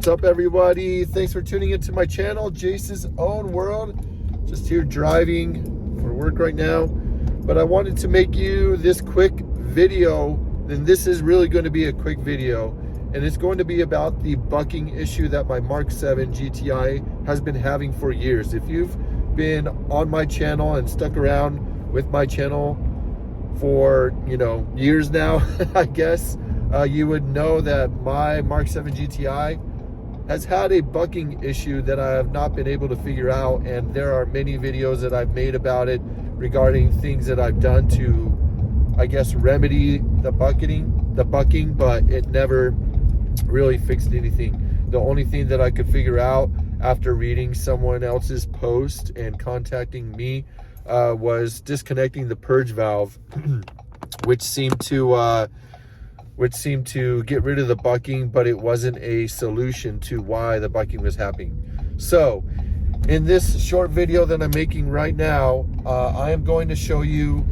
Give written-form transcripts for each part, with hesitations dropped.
What's up, everybody? Thanks for tuning into my channel, Jace's Own World. Just here driving for work right now, but I wanted to make you this quick video, and this is really going to be a quick video, and it's going to be about the bucking issue that my MK7 GTI has been having for years. If you've been on my channel and stuck around with my channel for years now, I guess you would know that my MK7 GTI has had a bucking issue that I have not been able to figure out, and there are many videos that I've made about it regarding things that I've done to, I guess, remedy the bucking, but it never really fixed anything. The only thing that I could figure out after reading someone else's post and contacting me was disconnecting the purge valve, which seemed to get rid of the bucking, but it wasn't a solution to why the bucking was happening. So in this short video that I'm making right now, I am going to show you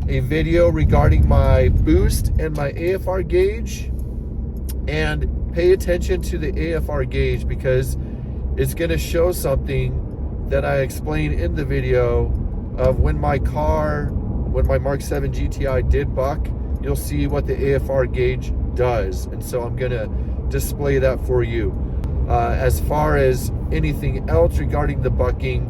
a video regarding my boost and my AFR gauge, and pay attention to the AFR gauge because it's going to show something that I explained in the video of when my MK7 GTI did buck. You'll see what the AFR gauge does, and so I'm gonna display that for you. As far as anything else regarding the bucking,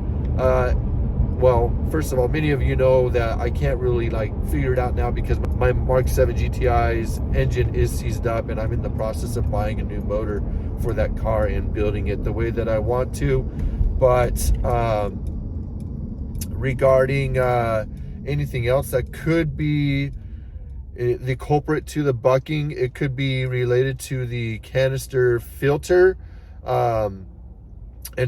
well, first of all, many of you know that I can't really figure it out now because my MK7 GTI's engine is seized up, and I'm in the process of buying a new motor for that car and building it the way that I want to. But regarding anything else that could be the culprit to the bucking, it could be related to the canister filter, and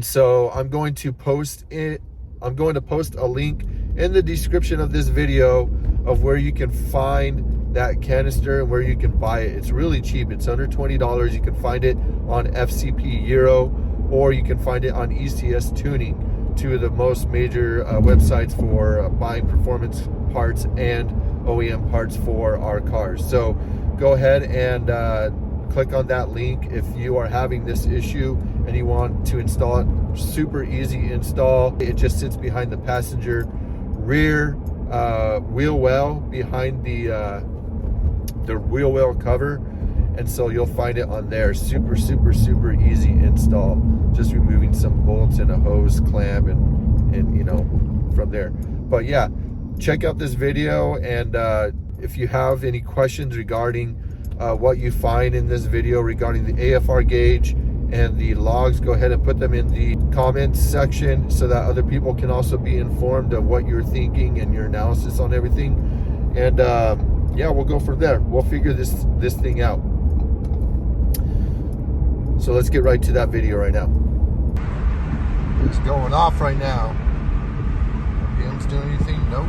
so I'm going to post a link in the description of this video of where you can find that canister and where you can buy it. It's really cheap. It's under $20. You can find it on FCP Euro, or you can find it on ECS Tuning, two of the most major websites for buying performance parts and OEM parts for our cars. So go ahead and click on that link if you are having this issue and you want to install it. Super easy install. It just sits behind the passenger rear wheel well, behind the wheel well cover, and so you'll find it on there. Super easy install, just removing some bolts and a hose clamp and from there. But yeah, check out this video, and if you have any questions regarding what you find in this video regarding the AFR gauge and the logs, go ahead and put them in the comments section so that other people can also be informed of what you're thinking and your analysis on everything. And yeah, we'll go from there. We'll figure this thing out. So let's get right to that video right now. It's going off right now. RPM's doing anything? Nope.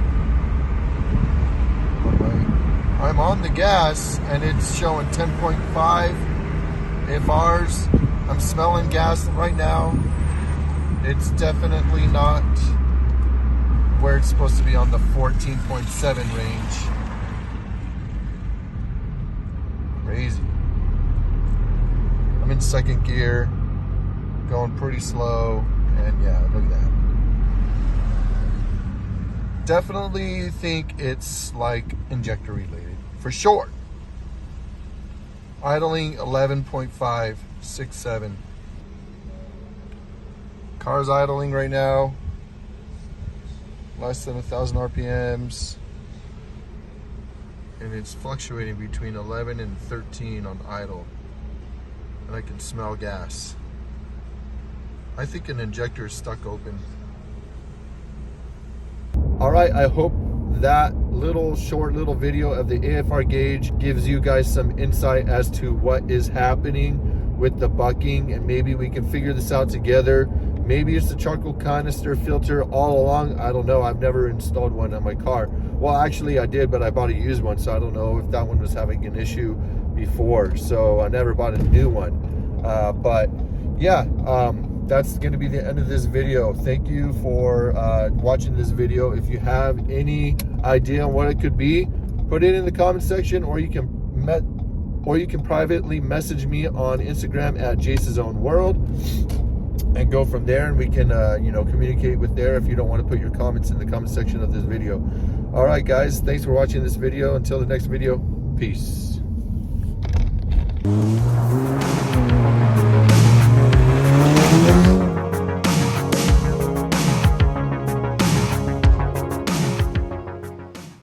I'm on the gas and it's showing 10.5 AFRs. I'm smelling gas right now. It's definitely not where it's supposed to be, on the 14.7 range. Crazy. I'm in second gear, going pretty slow, and yeah, look at that. Definitely think it's injector related for sure. Idling 11.567. Car's idling right now less than 1,000 RPMs, and it's fluctuating between 11 and 13 on idle, and I can smell gas. I think an injector is stuck open. All right, I hope that short little video of the AFR gauge gives you guys some insight as to what is happening with the bucking, and maybe we can figure this out together. Maybe it's the charcoal canister filter all along. I don't know. I've never installed one on my car. Well, actually I did, but I bought a used one, so I don't know if that one was having an issue before, so I never bought a new one. But yeah, that's going to be the end of this video. Thank you for watching this video. If you have any idea on what it could be, put it in the comment section, or you can or you can privately message me on Instagram at Jace's Own World, and go from there, and we can communicate with there if you don't want to put your comments in the comment section of this video. All right, guys, thanks for watching this video. Until the next video, peace.